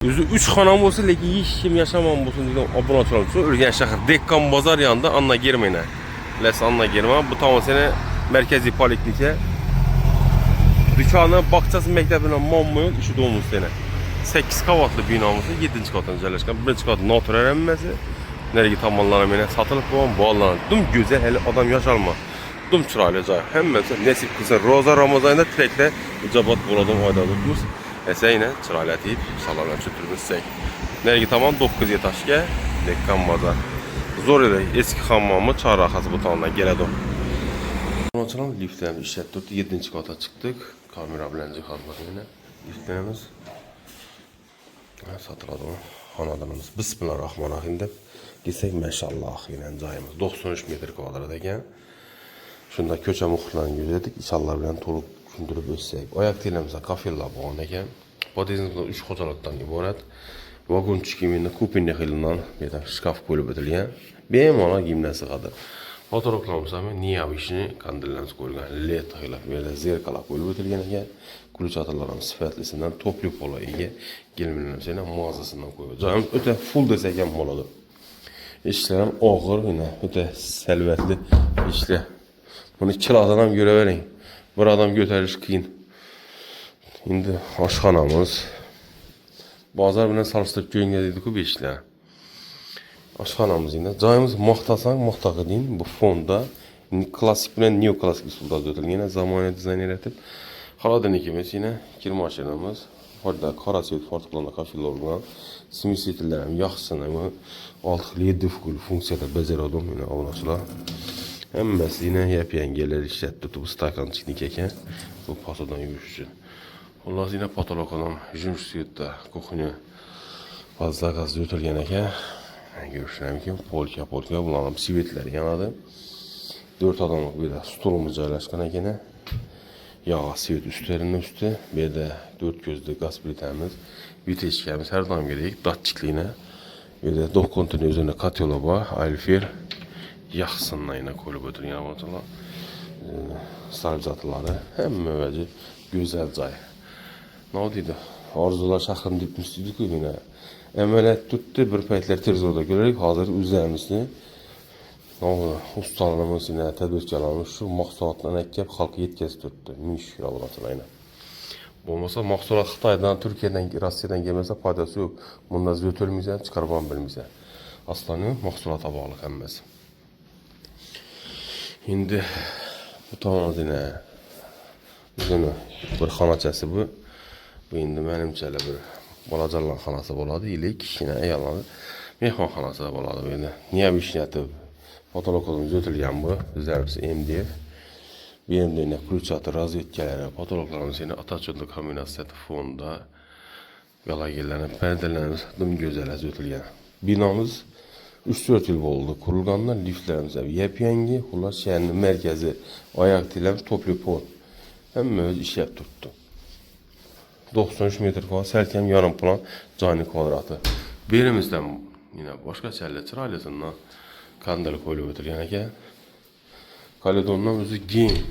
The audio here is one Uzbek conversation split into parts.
Özü 3 xanam olsa lekin hiç kim yaşamam olsun dedim obunachilar uchun Urganch shahar Dekkan bozor yanında Anna Germana. Les Anna Germana bu tam sene merkezi poliklinika. Dükkanı Bakçası mektebinden mammoyun işi doğmuş sene. 8 qavatlı binamızın 7-ci qatında yerləşən. 1-ci qatı notur əramməsi. Nereye tamamlanan mənə satılıb bu bağlanan. Dum gözəl hələ adam yaşalma. Dum çıraylı cay. Həmməsə Nəsib qızı Roza Ramazan'da treklə icabat buladım ayda tutmuş. Əsəyinə çıraylı deyib salamlar götürmüşsək. Nereye tamam 9 etaşga Dekkan bazar. Zor elə eski hammamı çağır arxası butonundan gələdim. Açılan liftlerimizi işlətdirdik. 7-ci qata çıxdıq. Kamera bilen cihazlar yine. Liftlerimiz satıladı xanadanımız. Bismillahirrahmanirrahim de gitsek maşallah yine cayımız 93 metr kvadrat ekan. Şunda köçə muxlarını yüzledik. İnşallah bilen toluq gündürüb ötsək. Ayak telimizə kafirlər boğan ekan. Badezimizdə 3 xocalıqdan ibarət. Vagon çikimində kupinlə xilindən bir şkaf qoyulub ötülgən. Benim ona giyimdən sığadı. Fotoğraflarımız ama niye işini kandillerimiz koyulgan. LED xilaf böyle zerkala koyulup ötülgən ekan. Kulüç atırlarım sifatlisindən toplu pola ega gelmələrim seni mağazasından koyuyor. Canım öte full desək hem moladı. İşlerim ağır yine öte selvətli işler. Bunu 2 adam görə verin. Bir adam götürür kıyın. İndi aşxanamız. Bazar bilen salıştırıp göngəliydik bu işler. Aşxanamız yine. Cayımız maxtasan maxtağı deyin. Bu fonda klasik bilen neoklasik üsulda ötülgən. Yine zamanı dizayn edib. Xaladan ikimiz yine kirma aşırımız. Orada qara svet fartıqlarında kafirlər olan simisitlərim yaxsınımı 6-7 funksiyada beceradım yine avunçlar. Həmməsi yine yepyengələr işlətdi. Bu stakan çıxnik ekan. Bu patodan yürüyüşü. Allah yine patoloqadan jümş svetdə qoxunu fazla qazı ötülgən ekan. Görüşürəm ki polka bulanıb sivetlər yanadı. 4 adamlıq bir də stolumuz yerləşkən ekan. Yağ sivet üstlerinin üstü. Bir de 4 gözlü gaz plitemiz. Viteşkemiz her zaman gerek. Datçikliyine. Bir de dok konteyner üzerine katyola var. Alfir. Yaxsınla yine koyulup ötür. Yani ortalar. Sarıcatıları. Hem müvəci. Güzel cay. Ne oldu? Arzular şaxın dipmişdik yine. Əməliyyat tuttu. Bir pəytlər tez orada görərək. Hazır üzərimizdə. Ustalığımız yine tədbirkarlarımız şu mahsulatla əkkəb xalqı yetkəsi tuttu. Min şükür Allah'a yine. Olmasa mahsulat Xitaydan, Türkiye'den, Rusiyadan gelmese faydası yok. Bunda zötölməyəcən, çıxarban bilməyəcən. Aslanın mahsulata bağlı həmməsi. Şimdi bu tamam yine. Üzünü bir xanacəsi bu. Bu indi mənimcələ bir balacalan xanası boladı. İlik yine eyaladı. Mehman xanası da boladı. Niye bir işlətib? Patologlarımız ötülgən bu. Üzərimiz MDF. Benim de yine kulçatı razıyetkeleri, patologlarımız yine Ataçoğlu kombinasyonu fonda galagellerine, perdelerimiz dım gözəl ötülgən. Binamız 3-4 yıl oldu. Kurulganlar liftlerimiz yepyengi. Bunlar şehrin merkezi, ayak tilemiz toplu pol. Hem öz işlep tuttu. 93 metr falan, serkem yarım plan cani kvadratı. Birimizden yine başka çelle çıraylasından kandalı koyulup ötülgən ekan. Kaledondan özü giyin.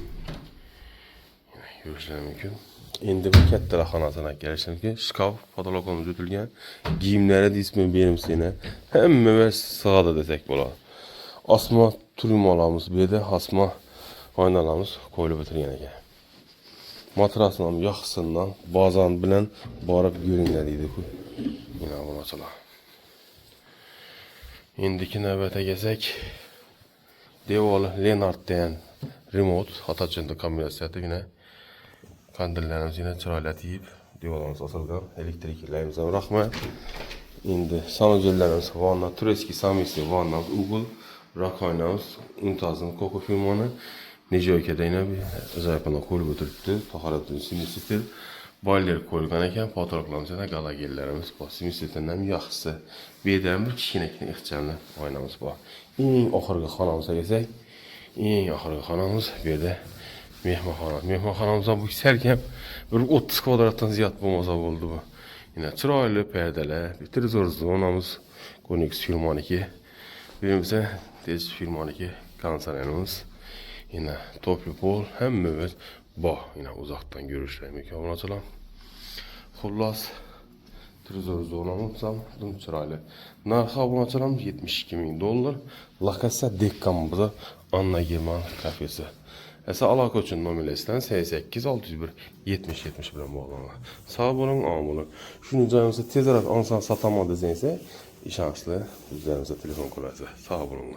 Görüşlər mümkün. İndi bu kətdələ xanasına gəlişəm ki, şkaf, patologumuz ötülgən. Giyimlərə də ismi verim sənə. Həmmə və sığa da desək bola. Asma trümalarımız, bir də asma aynalarımız koyulub ötülgən ekan. Matrasından, yaxsından, bazan bilən barıb görünləriydi bu. Yine bunu açılar. İndiki növbətə gəzək. Devalı Lenart diyen remote Ataçı'nda kombinasyonu yine kandillerimiz yine çıraylatıyıp devalarımız asılgan elektriklerimize bırakma. Indi sanıcılarımız vanna Tureski Samisi vanna Google Rakaynamız Untaz'ın koku firmanı Nece ülkede yine bir özellikle koyulup oturttu. Taharatın simisitir. Baylar koyulgan eken fotoğraflarımız yine gala gelirlerimiz var. Simisitinden yaxşı. Bir edərim bir kişinəkini ixtiyarlı aynamız var. En axırғы xanamıza gəlsək. En axırғы xanamız bir də mehmanxana. Mehmanxanamızdan bu sərkəm bir 30 kvadratdan ziyad olmasa oldu bu. Yine çıraylı pərdələr, bir televizor zonamız, Konix Firman 2. Birimizdə tez Firman 2 konserlerimiz. Yine toplu pol, hem müvəz bah yine uzaktan görüşlər mükemmel açılan. Xullas Trezor zonamızam, düm çıraylı. Narxı abonaçılam $72.000. Lakasa Dekkam'da Anna German kafesi. Esa alaka üçün nömrələşdən 88 601 70 70 bilan bağlanır. Sağ olun, am olun. Şunu canınızı tez araq ansan satamadı deyəsə, şanslı üzərinizə telefon kurarsa. Sağ olun.